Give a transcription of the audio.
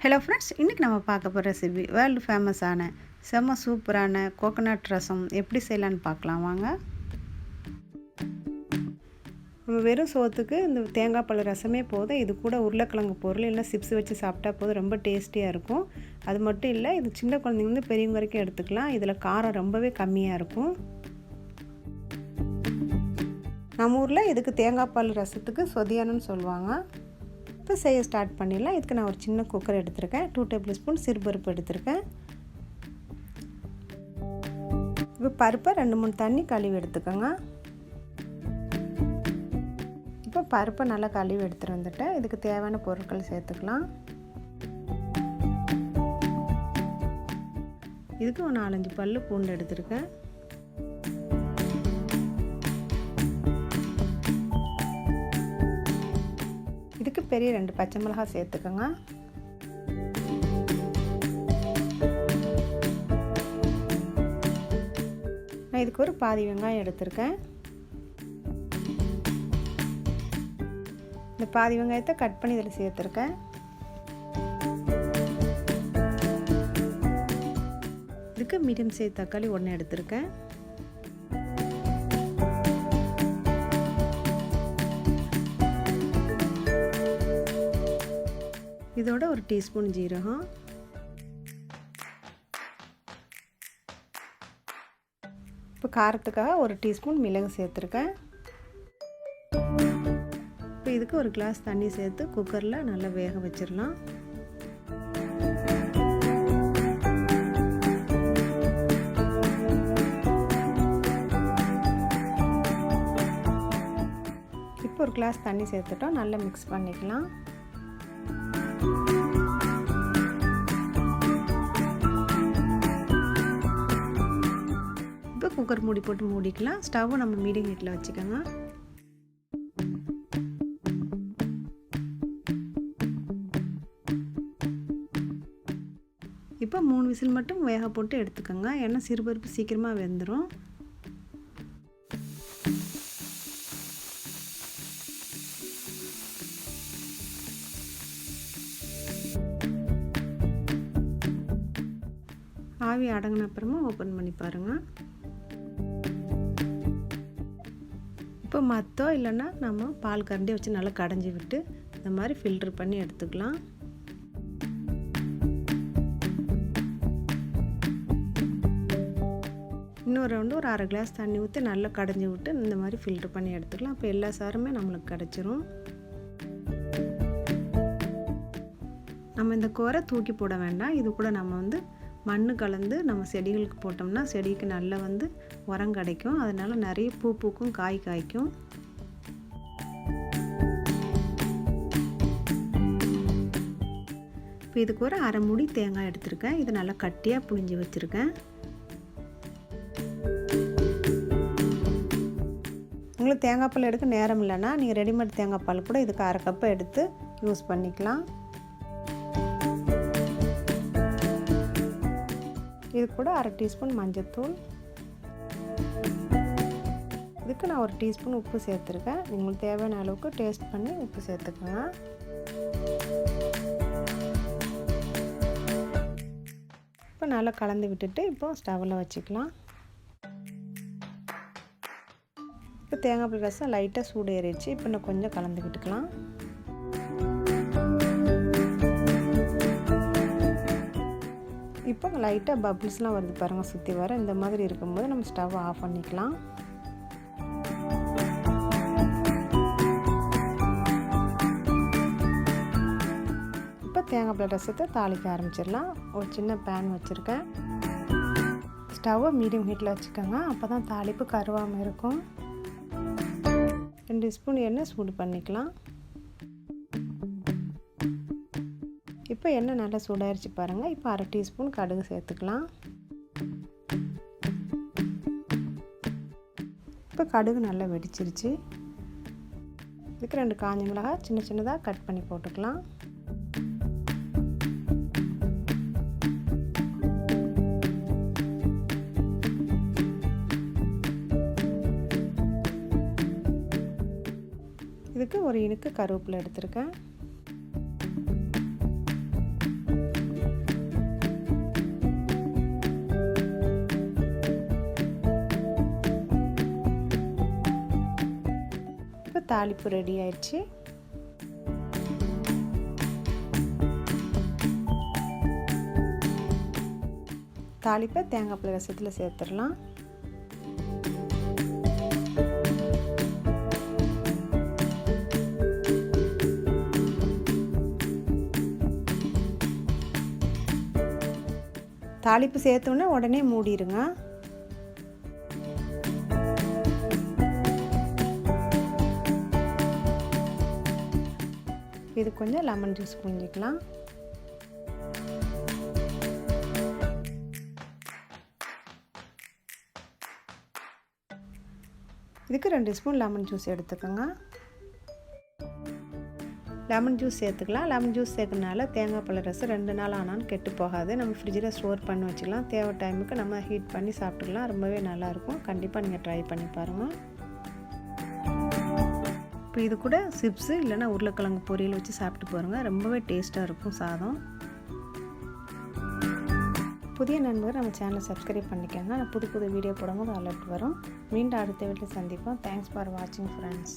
Hello friends, இன்றைக்கி நம்ம பார்க்க போகிற ரெசிபி வேர்ல்டு ஃபேமஸான செம்ம சூப்பரான கோகோனட் ரசம் எப்படி செய்யலான்னு பார்க்கலாம் வாங்க. நம்ம வெறும் சோத்துக்கு இந்த தேங்காய் பால் ரசமே போதும். இது கூட உருளைக்கிழங்கு பொருள் இல்லை சிப்ஸ் வச்சு சாப்பிட்டா போதும், ரொம்ப டேஸ்டியாக இருக்கும். அது மட்டும் இல்லை, இது சின்ன குழந்தைங்க பெரியவங்க வரைக்கும் எடுத்துக்கலாம். இதில் காரம் ரொம்பவே கம்மியாக இருக்கும். நம்ம ஊரில் இதுக்கு தேங்காய் பால் ரசத்துக்கு சொதியானம்னு சொல்லுவாங்க. இப்போ செய்ய ஸ்டார்ட் பண்ணிடலாம். இதுக்கு நான் ஒரு சின்ன குக்கர் எடுத்திருக்கேன். 2 டேபிள் ஸ்பூன் சிறுபருப்பு எடுத்திருக்கேன். இப்போ பருப்பை 2-3 தண்ணி கழுவி எடுத்துக்கோங்க. இப்போ பருப்பை நல்லா கழுவி எடுத்துகிட்டு வந்துட்டேன். இதுக்கு தேவையான பொருட்கள் சேர்த்துக்கலாம். இதுக்கு ஒரு 4-5 பல்லு பூண்டு எடுத்திருக்கேன். இதுக்கு பெரிய 2 பச்சை மிளகாய் சேர்த்துக்கோங்க. நான் இதுக்கு ஒரு பாதி வெங்காயம் எடுத்திருக்கேன். இந்த பாதி வெங்காயத்தை கட் பண்ணி இதில் சேர்த்துருக்கேன். இதுக்கு மீடியம் சைஸ் தக்காளி 1 எடுத்திருக்கேன். இதோட ஒரு டீஸ்பூன் ஜீரகம், இப்போ காரத்துக்காக ஒரு டீஸ்பூன் மிளகு சேர்த்துருக்கேன். இப்போ இதுக்கு ஒரு கிளாஸ் தண்ணி சேர்த்து குக்கரில் நல்லா வேக வச்சிடலாம். இப்போ ஒரு கிளாஸ் தண்ணி சேர்த்துட்டோம், நல்லா மிக்ஸ் பண்ணிக்கலாம். இப்போ குக்கர் மூடி போட்டு மூடிக்கலாம். ஸ்டவ்வை நம்ம மீடியம் ஹீட்டில் வச்சுக்கோங்க. இப்போ 3 விசில் மட்டும் வேக போட்டு எடுத்துக்கோங்க. ஏன்னா சிறுபருப்பு சீக்கிரமாக வெந்துடும். ஆவி அடங்கின அப்புறமா ஓப்பன் பண்ணி பாருங்கள். இப்போ மத்தோ இல்லைன்னா நம்ம பால் கரண்டி வச்சு நல்லா கடைஞ்சி விட்டு இந்த மாதிரி ஃபில்ட்ரு பண்ணி எடுத்துக்கலாம். இன்னொரு ரவுண்டு ஒரு 1/2 கிளாஸ் தண்ணி ஊற்றி நல்லா கடைஞ்சி விட்டு இந்த மாதிரி ஃபில்ட்ரு பண்ணி எடுத்துக்கலாம். அப்போ எல்லா சாருமே நம்மளுக்கு கிடச்சிரும். நம்ம இந்த கோரை தூக்கி போட வேண்டாம். இது கூட நம்ம மண் கலந்து நம்ம செடிகளுக்கு போட்டோம்னா செடிக்கு நல்லா உரம் கிடைக்கும். அதனால நிறைய பூ பூக்கும், காய் காய்க்கும். இப்போ இதுக்கு ஒரு 1/2 மூடி தேங்காய் எடுத்திருக்கேன். இது நல்லா கட்டியாக புழிஞ்சு வச்சுருக்கேன். உங்களுக்கு தேங்காய் பால் எடுக்க நேரம் இல்லைன்னா நீங்கள் ரெடிமேட் தேங்காய் பால் கூட இதுக்கு 1/2 கப்பை எடுத்து யூஸ் பண்ணிக்கலாம். இது கூட 1/2 டீஸ்பூன் மஞ்சள்தூள். இதுக்கு நான் ஒரு டீஸ்பூன் உப்பு சேர்த்துருக்கேன். உங்களுக்கு தேவையான அளவுக்கு டேஸ்ட் பண்ணி உப்பு சேர்த்துக்கோங்க. இப்போ நல்லா கலந்து விட்டுட்டு இப்போ ஸ்டவ்வில் வச்சுக்கலாம். இப்போ தேங்காய் பால் ரசம் லைட்டாக சூடு ஏறிடுச்சு. இப்போ இன்னும் கொஞ்சம் கலந்து விட்டுக்கலாம். இப்போ லைட்டாக பபிள்ஸ்லாம் வருது பாருங்கள், சுற்றி வர. இந்த மாதிரி இருக்கும்போது நம்ம ஸ்டவ் ஆஃப் பண்ணிக்கலாம். இப்போ தேங்காய் பால் ரசத்தை தாளிக்க ஆரம்பிச்சிடலாம். ஒரு சின்ன பேன் வச்சுருக்கேன். ஸ்டவ்வை மீடியம் ஹீட்டில் வச்சுக்கோங்க. அப்போ தான் தாளிப்பு கருவாமல் இருக்கும். 2 ஸ்பூன் எண்ணெய் சூடு பண்ணிக்கலாம். இப்போ எண்ணெய் நல்லா சூடாயிருச்சு பாருங்கள். இப்போ 1/2 டீஸ்பூன் கடுகு சேர்த்துக்கலாம். இப்போ கடுகு நல்லா வெடிச்சிருச்சு. இதுக்கு 2 காஞ்ச மிளகாய் சின்ன சின்னதாக கட் பண்ணி போட்டுக்கலாம். இதுக்கு ஒரு இனுக்கு கருவேப்பிலை எடுத்திருக்கேன். தாளிப்பு ரெடி ஆயிடுச்சு. தாளிப்பை தேங்காய் பால் ரசத்தில் சேர்த்துடலாம். தாளிப்பு சேர்த்தோன்னே உடனே மூடிடுங்க. இது கொஞ்சம் லெமன் ஜூஸ் புழிஞ்சிக்கலாம். இதுக்கு 2 ஸ்பூன் லெமன் ஜூஸ் எடுத்துக்கோங்க. லெமன் ஜூஸ் சேர்த்துக்கலாம். லெமன் ஜூஸ் சேர்க்கறனால தேங்காய் பால் ரசம் 2 நாள் ஆனாலும் கெட்டு போகாது. நம்ம ஃப்ரிட்ஜில் ஸ்டோர் பண்ணி வச்சுக்கலாம். தேவை டைமுக்கு நம்ம ஹீட் பண்ணி சாப்பிட்டுக்கலாம். ரொம்பவே நல்லாயிருக்கும். கண்டிப்பாக நீங்கள் ட்ரை பண்ணி பாருங்கள். இப்போ இது கூட சிப்ஸு இல்லைனா உருளைக்கிழங்கு பொரியல் வச்சு சாப்பிட்டு பாருங்கள். ரொம்பவே டேஸ்ட்டாக இருக்கும் சாதம். புதிய நண்பர் நம்ம சேனலை சப்ஸ்கிரைப் பண்ணிக்கோங்க. நான் புது வீடியோ போடும்போது அலர்ட் வரும். மீண்டும் அடுத்த வீட்டில் சந்திப்போம். தேங்க்ஸ் ஃபார் வாட்சிங் ஃப்ரெண்ட்ஸ்.